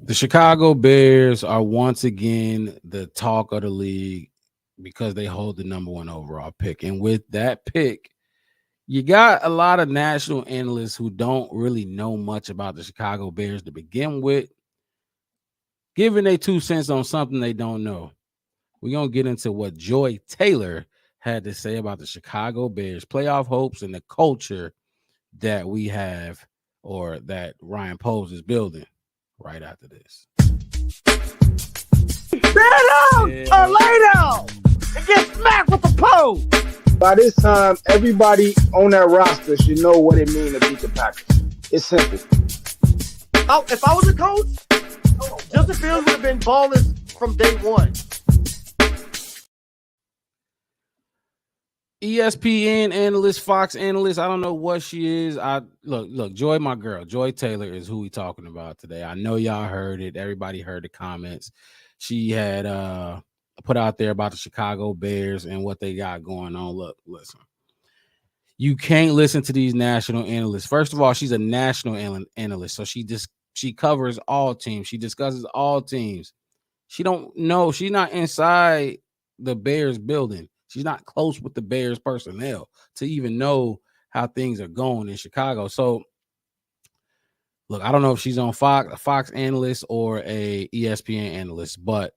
The Chicago Bears are once again the talk of the league because they hold the number 1 overall pick. And with that pick, you got a lot of national analysts who don't really know much about the Chicago Bears to begin with, giving their 2 cents on something they don't know. We're going to get into what Joy Taylor had to say about the Chicago Bears playoff hopes and the culture that we have, or that Ryan Poles is building, right after this. Stand up or lay down and get smacked with the pole. By this time, everybody on that roster should know what it means to beat the Packers. It's simple. Oh, if I was a coach, Justin Fields would have been balling from day one. ESPN analyst, Fox analyst, I don't know what she is. Look, Joy, my girl, Joy Taylor is who we talking about today. I know y'all heard it. Everybody heard the comments. She had put out there about the Chicago Bears and what they got going on. Look, listen. You can't listen to these national analysts. First of all, she's a national analyst, so she covers all teams. She discusses all teams. She don't know. She's not inside the Bears building. She's not close with the Bears personnel to even know how things are going in Chicago. So, look, I don't know if she's on a Fox analyst or a ESPN analyst, but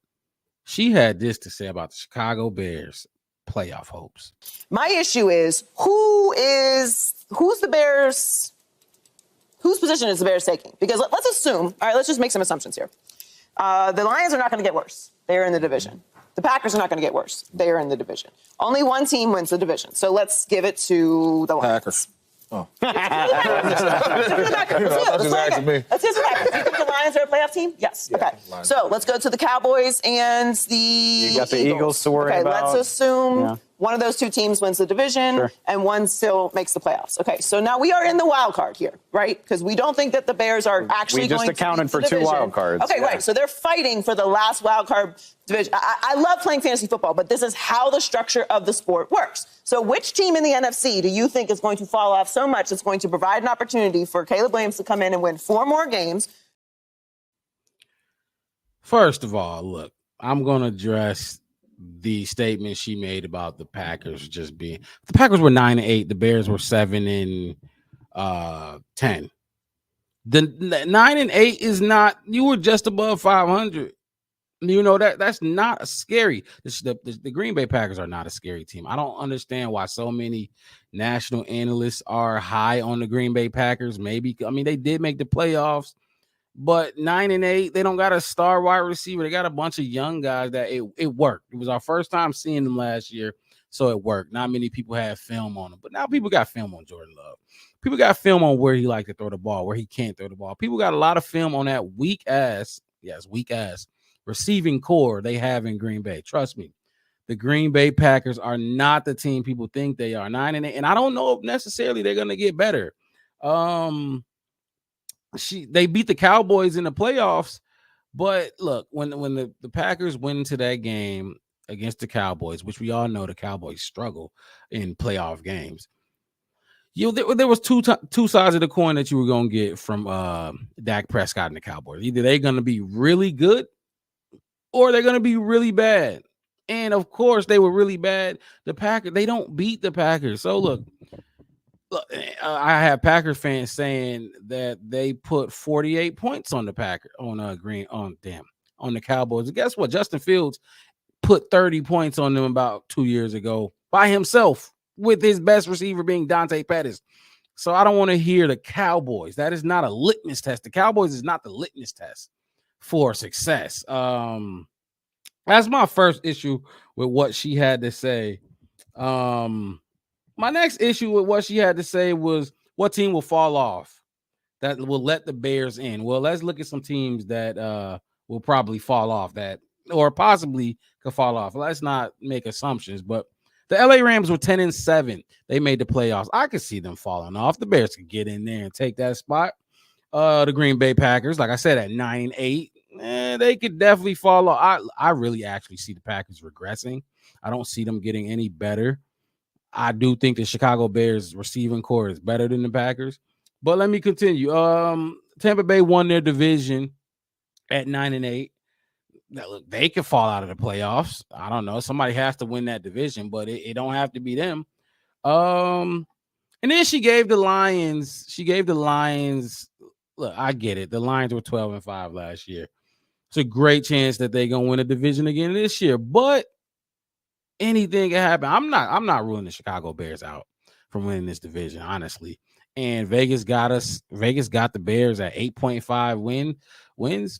she had this to say about the Chicago Bears playoff hopes. My issue is who's the Bears? Whose position is the Bears taking? Because let's assume, all right, let's just make some assumptions here. The Lions are not going to get worse. They're in the division. The Packers are not going to get worse. They are in the division. Only one team wins the division. So let's give it to the Lions. Packers. Oh. Let's hear the Packers. Do you think the Lions are a playoff team? Yes. Yeah, okay. Lions. So let's go to the Cowboys and the You got the Eagles to worry about. Okay, let's assume one of those two teams wins the division and one still makes the playoffs. Okay, so now we are in the wild card here, right? Because we don't think that the Bears are actually going to accounted for two wild cards. Okay, right. So they're fighting for the last wild card division. I love playing fantasy football, but this is how the structure of the sport works. So which team in the NFC do you think is going to fall off so much it's going to provide an opportunity for Caleb Williams to come in and win 4 more games? First of all, look, I'm going to address the statement she made about the Packers just being – the Packers were 9-8. The Bears were 7-10. The 9-8 is not – you were just above 500. You know, that's not a scary – the Green Bay Packers are not a scary team. I don't understand why so many national analysts are high on the Green Bay Packers. Maybe – I mean, they did make the playoffs. But 9-8, they don't got a star wide receiver. They got a bunch of young guys that it worked. It was our first time seeing them last year, so it worked. Not many people had film on them, but now people got film on Jordan Love. People got film on where he liked to throw the ball, where he can't throw the ball. People got a lot of film on that weak ass receiving core they have in Green Bay. Trust me, the Green Bay Packers are not the team people think they are. 9-8, and I don't know if necessarily they're going to get better. They beat the Cowboys in the playoffs, but look, when the Packers went into that game against the Cowboys, which we all know the Cowboys struggle in playoff games, there was two sides of the coin that you were going to get from Dak Prescott and the Cowboys. Either they're going to be really good or they're going to be really bad. And of course, they were really bad. The Packers, they don't beat the Packers. So look, I have Packers fans saying that they put 48 points on the Packers on the Cowboys. And guess what? Justin Fields put 30 points on them about 2 years ago by himself, with his best receiver being Dante Pettis. So I don't want to hear the Cowboys. That is not a litmus test. The Cowboys is not the litmus test for success. That's my first issue with what she had to say. My next issue with what she had to say was what team will fall off that will let the Bears in. Well, let's look at some teams that will probably fall off that or possibly could fall off. Let's not make assumptions, but the LA Rams were 10-7. They made the playoffs. I could see them falling off. The Bears could get in there and take that spot. The Green Bay Packers, like I said, at 9-8, they could definitely fall off. I really actually see the Packers regressing. I don't see them getting any better. I do think the Chicago Bears receiving core is better than the Packers. But let me continue. Tampa Bay won their division at 9-8. Now, look, they could fall out of the playoffs. I don't know. Somebody has to win that division, but it don't have to be them. And then she gave the Lions. Look, I get it. The Lions were 12-5 last year. It's a great chance that they're gonna win a division again this year, but anything can happen. I'm not ruling the Chicago Bears out from winning this division, honestly. And Vegas got the Bears at 8.5 wins.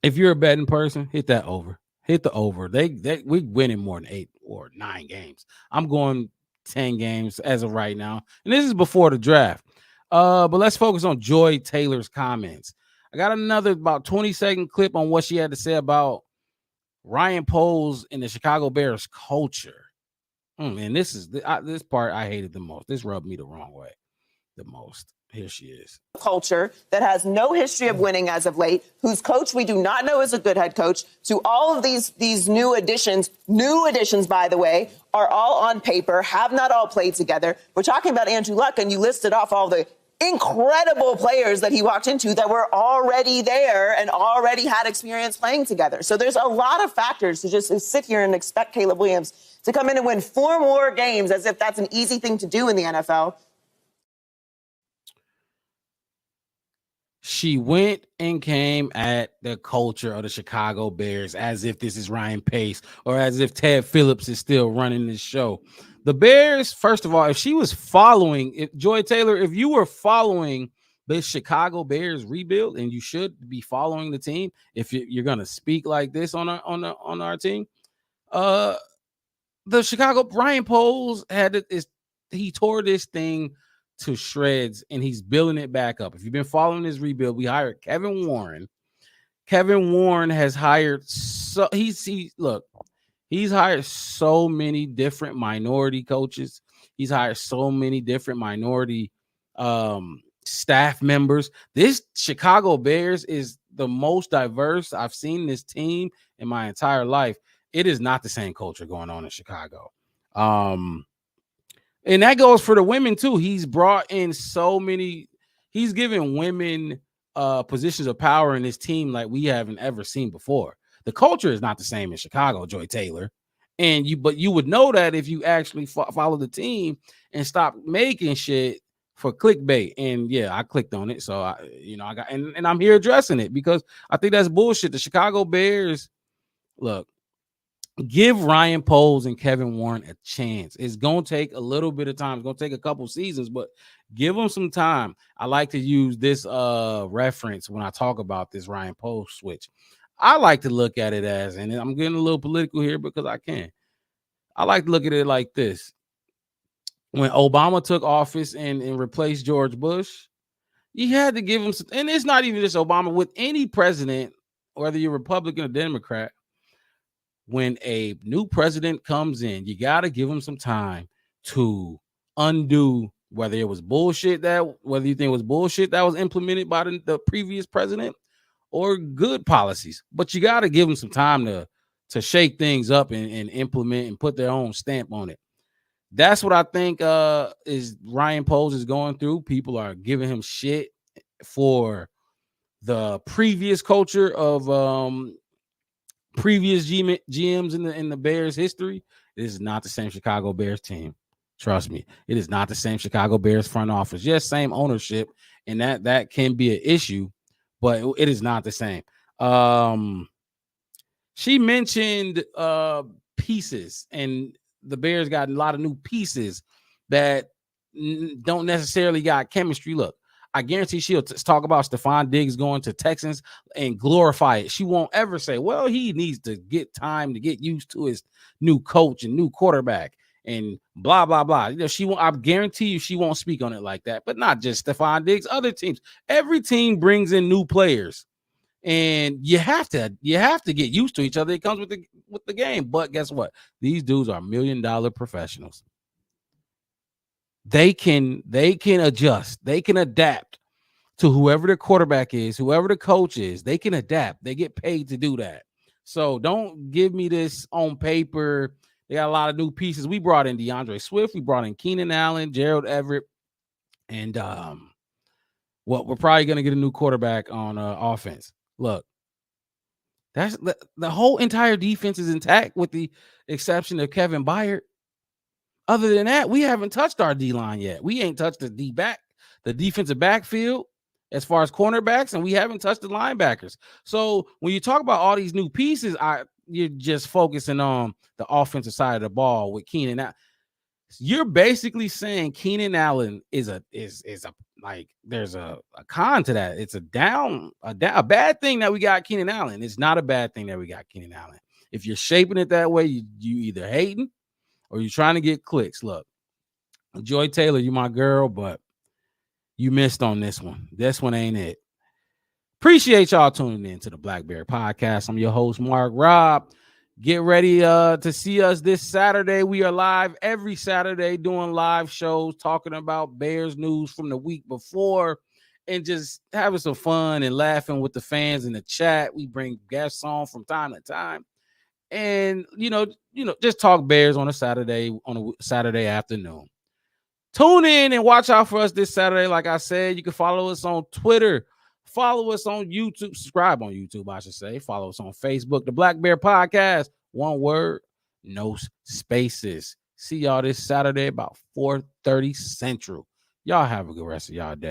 If you're a betting person, hit that over. Hit the over. We winning more than 8 or 9 games. I'm going 10 games as of right now. And this is before the draft. But let's focus on Joy Taylor's comments. I got another about 20-second clip on what she had to say about Ryan Poles and the Chicago Bears culture. And this part I hated the most. This rubbed me the wrong way the most. Here she is. Culture that has no history of winning as of late, whose coach we do not know is a good head coach, to all of these new additions, by the way, are all on paper, have not all played together. We're talking about Andrew Luck, and you listed off all the incredible players that he walked into that were already there and already had experience playing together. So there's a lot of factors to just sit here and expect Caleb Williams to come in and win 4 more games as if that's an easy thing to do in the NFL. She went and came at the culture of the Chicago Bears as if this is Ryan Pace or as if Ted Phillips is still running this show. The Bears, first of all, if you were following the Chicago Bears rebuild, and you should be following the team if you're going to speak like this on our team, the Chicago Ryan Poles he tore this thing to shreds, and he's building it back up. If you've been following this rebuild, we hired Kevin Warren. Kevin Warren has hired he's hired so many different minority coaches. He's hired so many different minority staff members. This Chicago Bears is the most diverse I've seen this team in my entire life. It is not the same culture going on in Chicago. And that goes for the women too. He's brought in he's given women positions of power in his team like we haven't ever seen before. The culture is not the same in Chicago, Joy Taylor. But you would know that if you actually follow the team and stop making shit for clickbait. And yeah, I clicked on it. So I got and I'm here addressing it because I think that's bullshit. The Chicago Bears, look, give Ryan Poles and Kevin Warren a chance. It's going to take a little bit of time. It's going to take a couple seasons, but give them some time. I like to use this reference when I talk about this Ryan Poles switch. I like to look at it as, and I'm getting a little political here because I can. I like to look at it like this. When Obama took office and replaced George Bush, you had to give him some, and it's not even just Obama. With any president, whether you're Republican or Democrat, when a new president comes in, you got to give him some time to undo whether it was bullshit whether you think it was bullshit that was implemented by the previous president or good policies. But you got to give them some time to shake things up and implement and put their own stamp on it. That's what I think is Ryan Poles is going through. People are giving him shit for the previous culture of previous GMs in the Bears history. It is not the same Chicago Bears team. Trust me, it is not the same Chicago Bears front office. Yes, same ownership, and that can be an issue, but it is not the same. She mentioned pieces, and the Bears got a lot of new pieces that don't necessarily got chemistry. Look, I guarantee she'll talk about Stephon Diggs going to Texans and glorify it. She won't ever say, well, he needs to get time to get used to his new coach and new quarterback and blah, blah, blah. I guarantee you she won't speak on it like that, but not just Stephon Diggs, other teams. Every team brings in new players, and you have to get used to each other. It comes with the game. But guess what? These dudes are $1 million professionals. They can adjust. They can adapt to whoever the quarterback is, whoever the coach is. They can adapt. They get paid to do that. So don't give me this on paper. They got a lot of new pieces. We brought in DeAndre Swift. We brought in Keenan Allen, Gerald Everett, and we're probably going to get a new quarterback on offense. Look, That's the whole entire defense is intact with the exception of Kevin Byard. Other than that, we haven't touched our D-line yet. We ain't touched the defensive backfield as far as cornerbacks, and we haven't touched the linebackers. So when you talk about all these new pieces, you're just focusing on the offensive side of the ball with Keenan Allen. You're basically saying Keenan Allen is like there's a con to that. It's a bad thing that we got Keenan Allen. It's not a bad thing that we got Keenan Allen. If you're shaping it that way, you either hating or you're trying to get clicks. Look, Joy Taylor, you my girl, but you missed on this one. This one ain't it. Appreciate y'all tuning in to the Black Bear Podcast. I'm your host, Mark Robb. Get ready to see us this Saturday. We are live every Saturday doing live shows, talking about Bears news from the week before and just having some fun and laughing with the fans in the chat. We bring guests on from time to time. And, just talk Bears on a Saturday afternoon. Tune in and watch out for us this Saturday. Like I said, you can follow us on Twitter. Follow us on YouTube. Subscribe on YouTube, I should say. Follow us on Facebook. The Black Bear Podcast. One word, no spaces. See y'all this Saturday about 4:30 Central. Y'all have a good rest of y'all day.